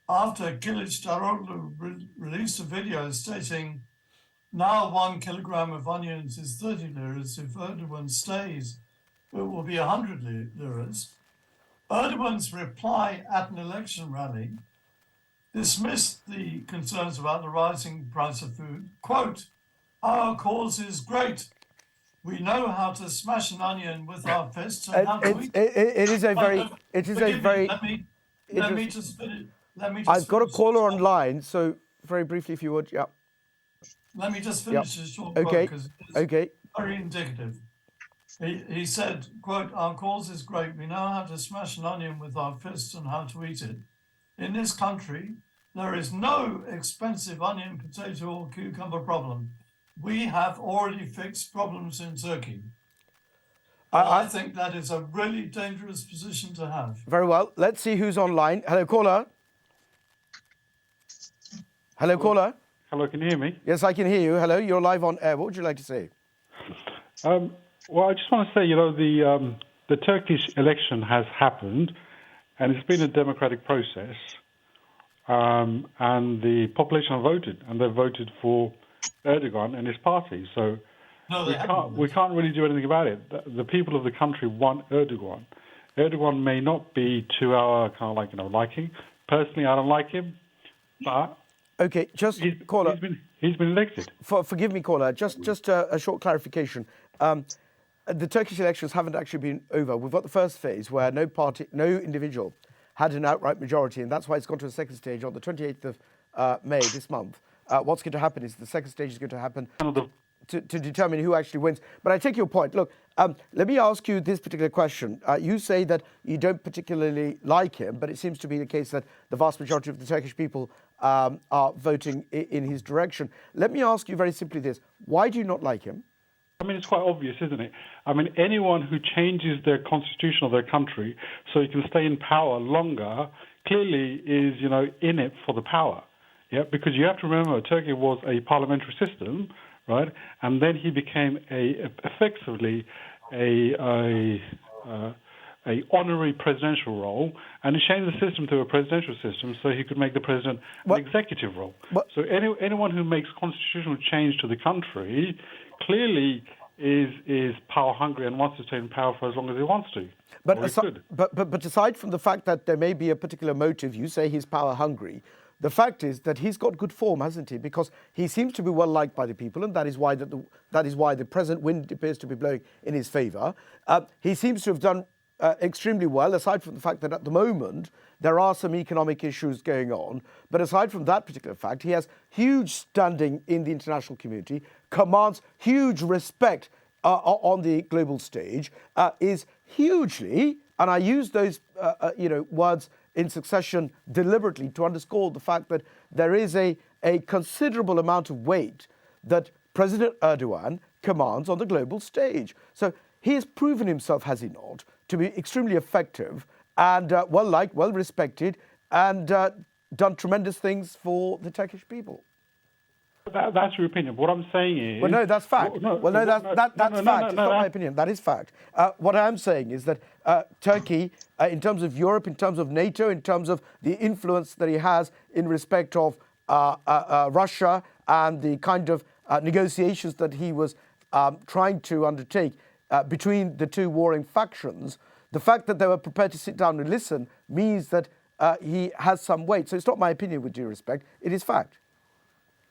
after Kılıçdaroğlu released a video stating now 1 kilogram of onions is 30 liras if Erdogan stays it will be 100 liras. Erdogan's reply at an election rally dismissed the concerns about the rising price of food. Quote, "Our cause is great. We know how to smash an onion with our fists and how to eat." It is a very, it is a Forgive me, very. let me just finish. Let me just I've got a finish caller this online, so very briefly, if you would, yeah. Let me just finish this short Okay. quote because it's Okay. very indicative. He said, quote, "Our cause is great. We know how to smash an onion with our fists and how to eat it. In this country, there is no expensive onion, potato, or cucumber problem. We have already fixed problems in Turkey." I think that is a really dangerous position to have. Very well. Let's see who's online. Hello, caller. Hello, caller. Hello, can you hear me? Yes, I can hear you. Hello, you're live on air. What would you like to say? Well, I just want to say, the Turkish election has happened, and it's been a democratic process, and the population have voted, and they've voted for Erdogan and his party. So No, we can't really do anything about it. The people of the country want Erdogan. Erdogan may not be to our kind of liking. Personally, I don't like him, but Okay, just caller. He's been elected. Forgive me, caller. Just a short clarification. The Turkish elections haven't actually been over. We've got the first phase where no individual had an outright majority, and that's why it's gone to a second stage on the 28th of May this month. What's going to happen is the second stage is going to happen to determine who actually wins. But I take your point. Look, let me ask you this particular question. You say that you don't particularly like him, but it seems to be the case that the vast majority of the Turkish people are voting in his direction. Let me ask you very simply this. Why do you not like him? I mean, it's quite obvious, isn't it? I mean, anyone who changes their constitution of their country so he can stay in power longer clearly is, in it for the power. Yeah, because you have to remember, Turkey was a parliamentary system, right? And then he became effectively a honorary presidential role, and he changed the system to a presidential system so he could make the president an executive role. So anyone who makes constitutional change to the country clearly is power hungry and wants to stay in power for as long as he wants to. But aside from the fact that there may be a particular motive, you say he's power hungry. The fact is that he's got good form, hasn't he? Because he seems to be well liked by the people, and that is why the present wind appears to be blowing in his favour. He seems to have done extremely well, aside from the fact that at the moment there are some economic issues going on. But aside from that particular fact, he has huge standing in the international community, commands huge respect on the global stage, is hugely, and I use those words in succession deliberately to underscore the fact that there is a considerable amount of weight that President Erdogan commands on the global stage. So he has proven himself, has he not, to be extremely effective and well-liked, well-respected, and done tremendous things for the Turkish people. That's your opinion. What I'm saying is... Well, no, that's fact. That's fact. It's not my opinion. That is fact. What I'm saying is that Turkey, in terms of Europe, in terms of NATO, in terms of the influence that he has in respect of Russia and the kind of negotiations that he was trying to undertake between the two warring factions, the fact that they were prepared to sit down and listen means that he has some weight. So it's not my opinion, with due respect. It is fact.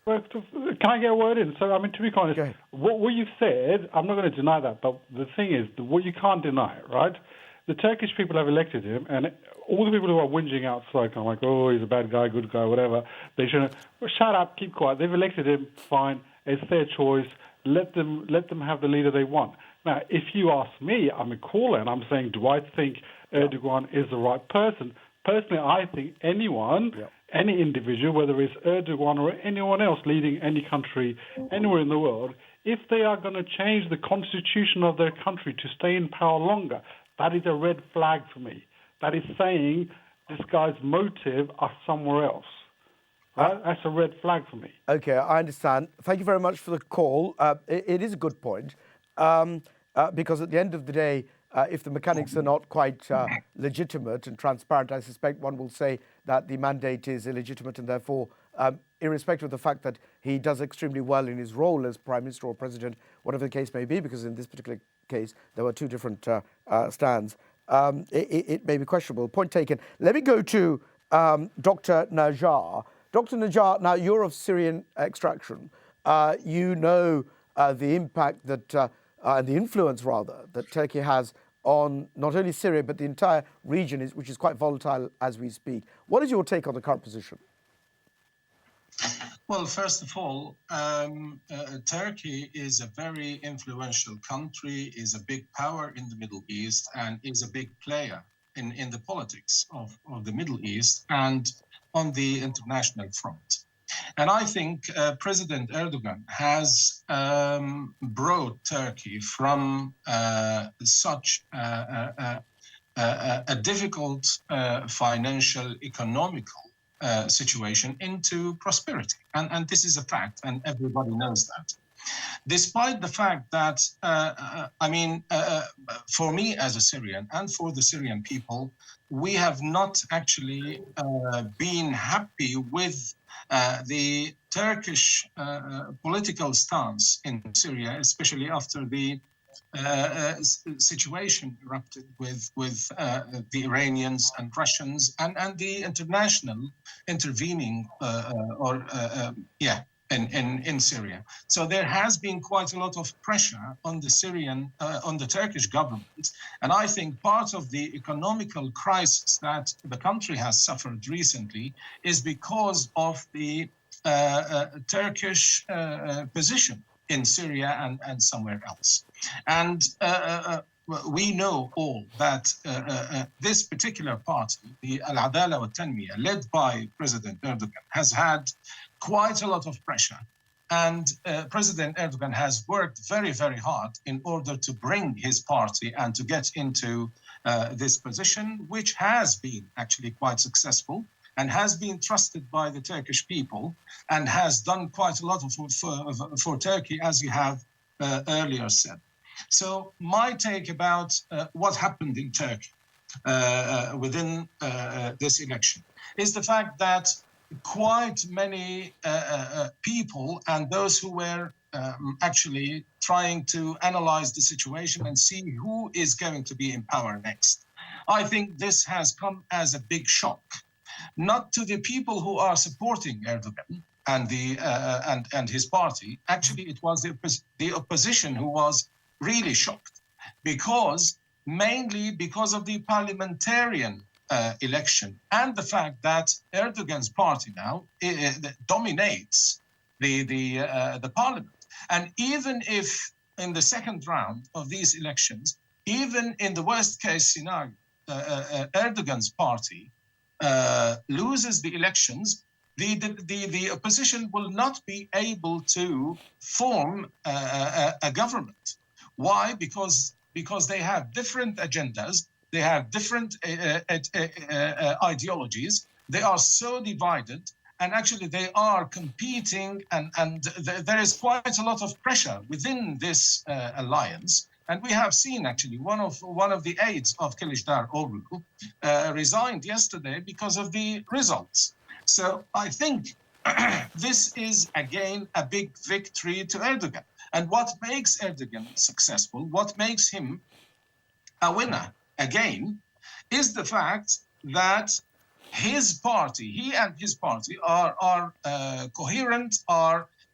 Well, can I get a word in? So, I mean, to be honest, what you've said, I'm not going to deny that, but the thing is, what you can't deny, right? The Turkish people have elected him, and all the people who are whinging outside, kind of like, oh, he's a bad guy, good guy, whatever, they shouldn't. Well, shut up, keep quiet. They've elected him, fine. It's their choice. Let them have the leader they want. Now, if you ask me, I'm a caller, and I'm saying, do I think Erdogan is the right person? Personally, I think anyone, any individual, whether it's Erdogan or anyone else leading any country anywhere in the world, if they are going to change the constitution of their country to stay in power longer, that is a red flag for me. That is saying this guy's motive are somewhere else. Right? That's a red flag for me. Okay, I understand. Thank you very much for the call. It is a good point because at the end of the day, if the mechanics are not quite legitimate and transparent, I suspect one will say that the mandate is illegitimate and therefore, irrespective of the fact that he does extremely well in his role as Prime Minister or President, whatever the case may be, because in this particular case there were two different stands, it may be questionable. Point taken. Let me go to Dr. Najjar. Dr. Najjar, now you're of Syrian extraction. You know the impact that, and the influence rather, that Turkey has on not only Syria but the entire region, which is quite volatile as we speak. What is your take on the current position? Well, first of all, Turkey is a very influential country, is a big power in the Middle East, and is a big player in the politics of the Middle East and on the international front. And I think President Erdogan has brought Turkey from such a difficult financial, economical situation into prosperity. And this is a fact, and everybody knows that. Despite the fact that, for me as a Syrian and for the Syrian people, we have not actually been happy with the Turkish political stance in Syria, especially after the situation erupted with the Iranians and Russians and the international intervening in Syria. So there has been quite a lot of pressure on the on the Turkish government. And I think part of the economical crisis that the country has suffered recently is because of the Turkish position in Syria and somewhere else. And we know all that this particular party, the Al-Adala wa Tanmiya, led by President Erdogan, has had quite a lot of pressure. And President Erdogan has worked very, very hard in order to bring his party and to get into this position, which has been actually quite successful and has been trusted by the Turkish people and has done quite a lot for Turkey, as you have earlier said. So my take about what happened in Turkey within this election is the fact that quite many people and those who were actually trying to analyze the situation and see who is going to be in power next. I think this has come as a big shock, not to the people who are supporting Erdogan and his party. Actually, it was the opposition who was really shocked, mainly because of the parliamentarian election and the fact that Erdogan's party now dominates the parliament. And even if in the second round of these elections, even in the worst case scenario, Erdogan's party loses the elections, the opposition will not be able to form a government. Why? Because they have different agendas, they have different ideologies, they are so divided, and actually they are competing, and there is quite a lot of pressure within this alliance. And we have seen actually one of the aides of Kılıçdaroğlu resigned yesterday because of the results. So I think this is again a big victory to Erdogan. And what makes Erdogan successful, what makes him a winner again, is the fact that his party, he and his party are coherent,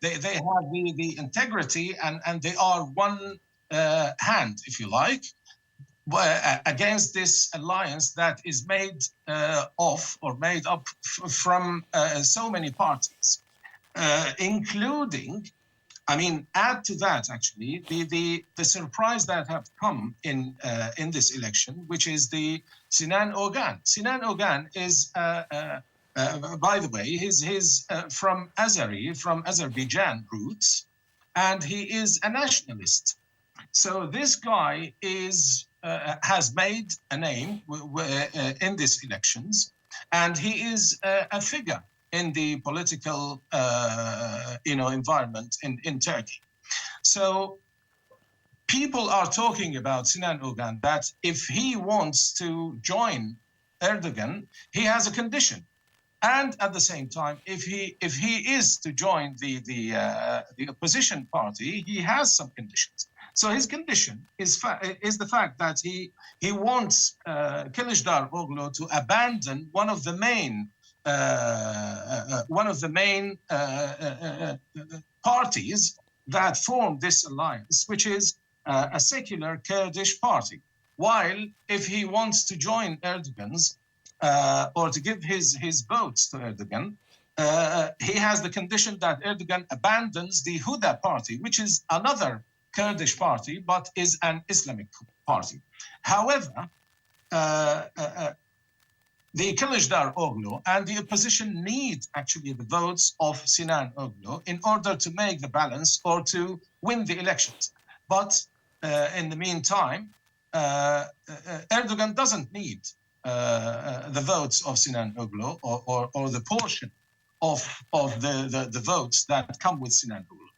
they have the integrity, and they are one hand, if you like, against this alliance that is made up from so many parties, including, add to that actually the surprise that have come in this election, which is the Sinan Ogan. Sinan Ogan is, by the way, he's from Azerbaijan roots, and he is a nationalist. So this guy has made a name in these elections, and he is a figure in the political environment in Turkey. So people are talking about Sinan Ogan that if he wants to join Erdogan, he has a condition. And at the same time, if he is to join the opposition party, he has some conditions. So his condition is the fact that he wants Kılıçdaroğlu to abandon one of the main parties that form this alliance, which is a secular Kurdish party. While if he wants to join Erdogan's or to give his votes to Erdogan, he has the condition that Erdogan abandons the Huda party, which is another Kurdish party, but is an Islamic party. However, the Kılıçdaroğlu and the opposition need actually the votes of Sinan Oglu in order to make the balance or to win the elections. But in the meantime, Erdogan doesn't need the votes of Sinan Oglu or the portion of the votes that come with Sinan Oglu.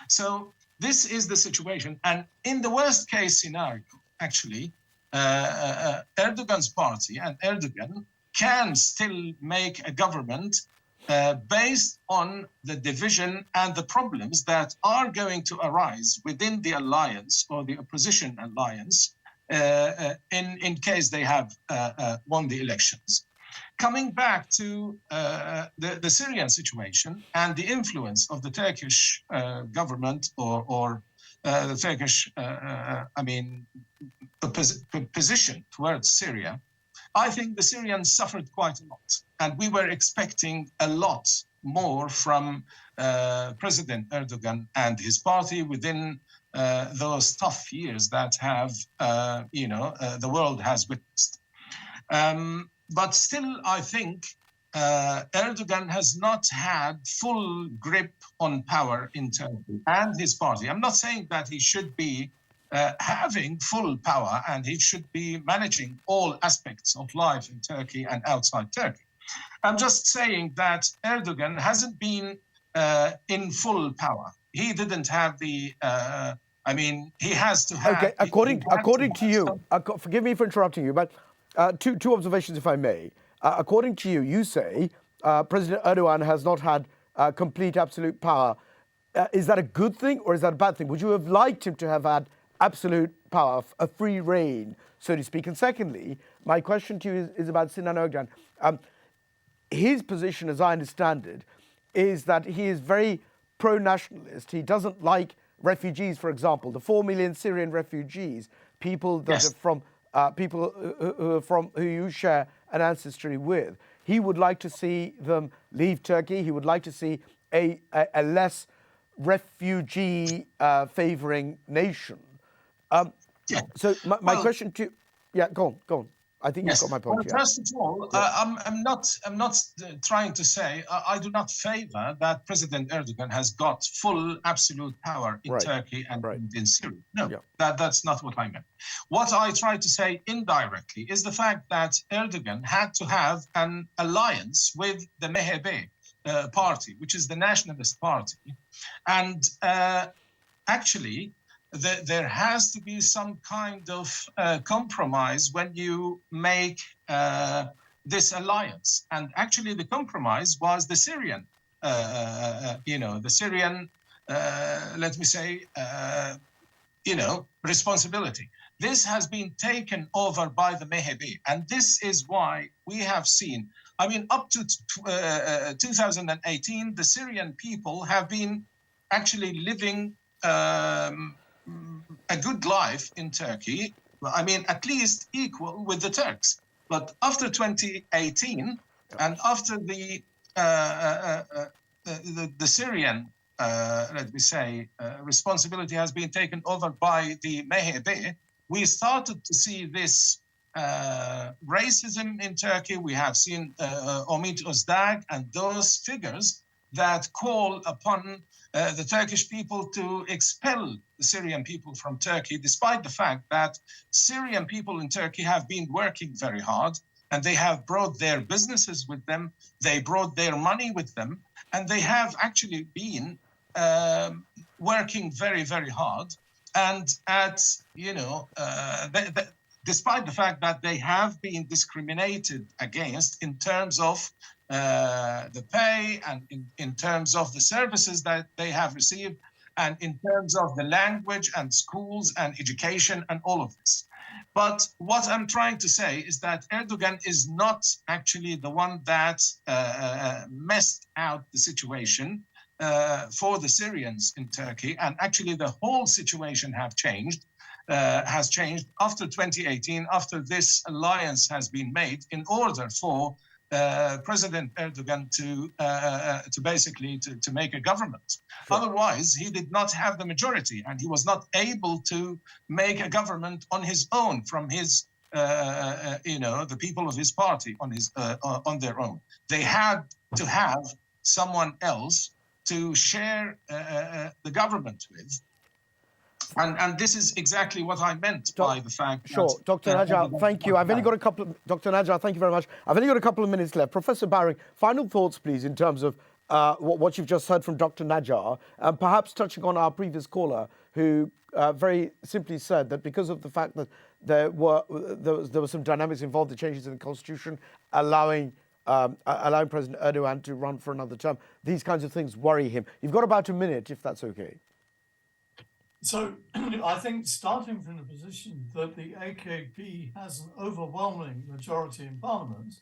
So this is the situation. And in the worst case scenario, actually, Erdogan's party and Erdogan can still make a government based on the division and the problems that are going to arise within the alliance or the opposition alliance in case they have won the elections. Coming back to the Syrian situation and the influence of the Turkish government or the Turkish, position towards Syria, I think the Syrians suffered quite a lot. And we were expecting a lot more from President Erdogan and his party within those tough years that have, the world has witnessed. But still, I think Erdogan has not had full grip on power in Turkey and his party. I'm not saying that he should be having full power and he should be managing all aspects of life in Turkey and outside Turkey. I'm just saying that Erdogan hasn't been in full power. He didn't have the, he has to have... Okay, according to you, forgive me for interrupting you, but two observations, if I may. According to you, you say President Erdogan has not had complete, absolute power. Is that a good thing or is that a bad thing? Would you have liked him to have had absolute power, a free reign, so to speak? And secondly, my question to you is about Sinan Ogan. His position, as I understand it, is that he is very pro-nationalist. He doesn't like refugees, for example, the 4 million Syrian refugees, people that are from who you share an ancestry with. He would like to see them leave Turkey. He would like to see a less refugee favoring nation. So my question to go on. I think you've got my point. Well, first of all, I'm not trying to say I do not favor that President Erdogan has got full absolute power in Turkey and in Syria. No, that's not what I meant. What I tried to say indirectly is the fact that Erdogan had to have an alliance with the MHP party, which is the nationalist party, and actually. There has to be some kind of compromise when you make this alliance. And actually the compromise was the Syrian, responsibility. This has been taken over by the MHP. And this is why we have seen, up to 2018, the Syrian people have been actually living a good life in Turkey, at least equal with the Turks. But after 2018, and after the Syrian, responsibility has been taken over by the MHP, we started to see this racism in Turkey. We have seen Omid Özdag and those figures that call upon the Turkish people to expel the Syrian people from Turkey, despite the fact that Syrian people in Turkey have been working very hard and they have brought their businesses with them, they brought their money with them, and they have actually been working very, very hard. And despite the fact that they have been discriminated against in terms of the pay and in terms of the services that they have received, and in terms of the language and schools and education and all of this. But what I'm trying to say is that Erdogan is not actually the one that messed out the situation for the Syrians in Turkey. And actually the whole situation has changed after 2018, after this alliance has been made in order for President Erdogan to basically make a government. Sure. Otherwise, he did not have the majority, and he was not able to make a government on his own from his, the people of his party on their own. They had to have someone else to share the government with. And this is exactly what I meant by the fact sure. that... Dr. Najjar, thank you. I've only got a couple of... Dr. Najjar, thank you very much. I've only got a couple of minutes left. Professor Baring, final thoughts, please, in terms of what you've just heard from Dr. Najjar, and perhaps touching on our previous caller, who very simply said that because of the fact that there were some dynamics involved, the changes in the constitution, allowing President Erdogan to run for another term, these kinds of things worry him. You've got about a minute, if that's okay. So I think starting from the position that the AKP has an overwhelming majority in Parliament,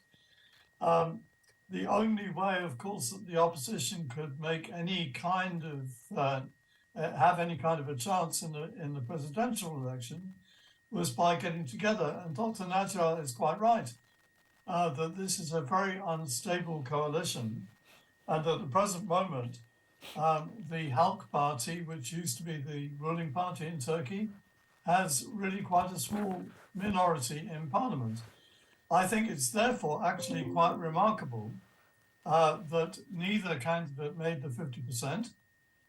the only way, of course, that the opposition could make any kind of have any kind of a chance in the presidential election was by getting together. And Dr. Najjar is quite right that this is a very unstable coalition, and at the present moment, the Halk Party, which used to be the ruling party in Turkey, has really quite a small minority in Parliament. I think it's therefore actually quite remarkable that neither candidate made the 50%,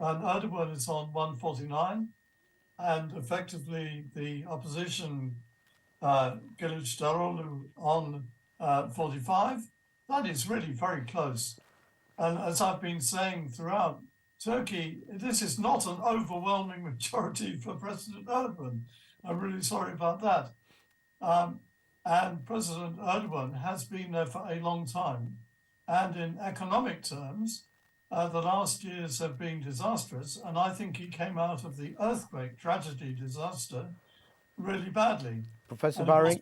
and Erdogan is on 149, and effectively the opposition, Kılıçdaroğlu, on 45. That is really very close. And as I've been saying throughout Turkey, this is not an overwhelming majority for President Erdogan. I'm really sorry about that. And President Erdogan has been there for a long time. And in economic terms, the last years have been disastrous. And I think he came out of the earthquake tragedy disaster really badly. Professor Baring,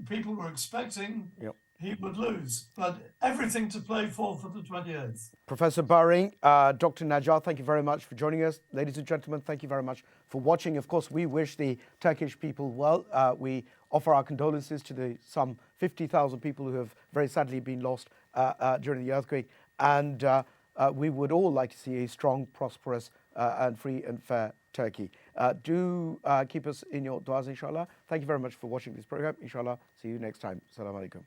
people were expecting he would lose, but everything to play for the 28th. Professor Baring, Dr. Najjar, thank you very much for joining us. Ladies and gentlemen, thank you very much for watching. Of course, we wish the Turkish people well. We offer our condolences to the some 50,000 people who have very sadly been lost during the earthquake. And we would all like to see a strong, prosperous, and free and fair Turkey. Do keep us in your du'as, inshallah. Thank you very much for watching this program. Inshallah, see you next time. Assalamu alaikum.